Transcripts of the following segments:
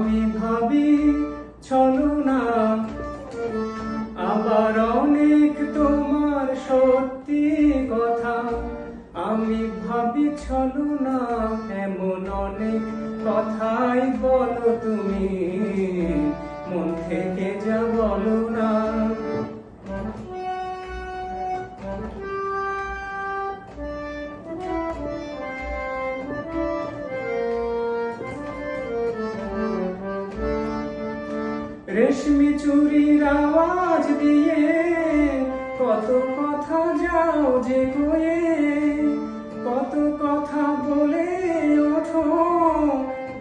আমি ভাবি ছলনা, আবার অনেক তোমার সত্যি কথা। আমি ভাবি ছলনা, এমন অনেক কথাই বলো তুমি, মন থেকে যা বলো না। রেশমি চুরির আওয়াজ দিয়ে কত কথা যাও যে কয়ে, কত কথা বলে ওঠো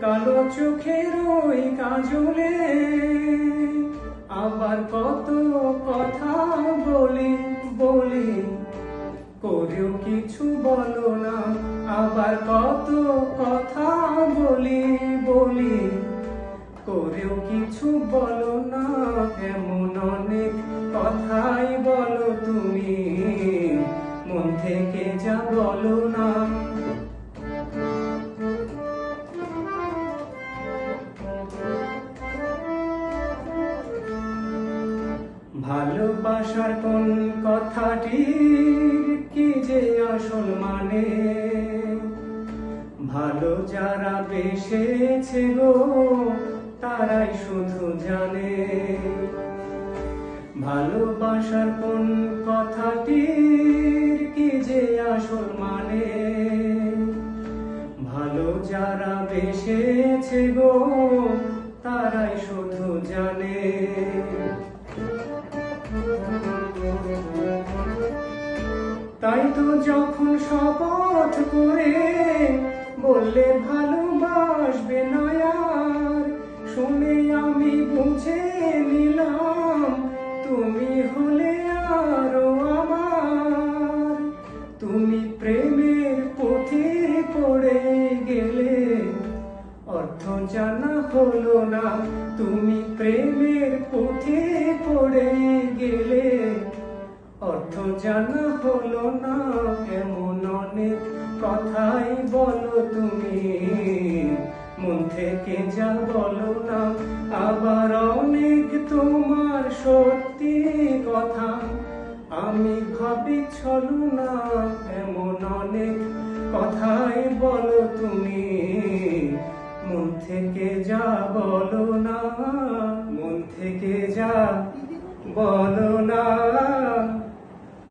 কালো চোখের ওই কাজলে। আবার কত কথা বলি বলি, করেও কিছু বলো না। আবার কত কথা বলি বলি, করেও কিছু বলো না। এমন অনেক কথাই বলো তুমি, মন থেকে যা বলো না। ভালোবাসার কোন কথাটির কি যে আসল মানে, ভালো যারা বেসেছে গো তারাই শুধু জানে। ভালোবাসার কোন কথাটির কি যে আসল মানে, ভালো যারা বেসেছে গো তারাই শুধু জানে। তাই তো যখন শপথ করে বললে ভালোবাসবে না আর, শুনে আমি বুঝে নিলাম তুমি হলে আরো আমার। তুমি প্রেমের পুঁথি পড়ে গেলে, অর্থ জানা হলো না। তুমি প্রেমের পুঁথি পড়ে গেলে, অর্থ জানা হলো না। এমন অনেক কথাই বলো তুমি, মন থেকে যা বলো না। আবার অনেক তোমার সত্যি কথা, আমি ভাবি ছলনা। এমন অনেক কথাই বলো তুমি, মন থেকে যা বলো না।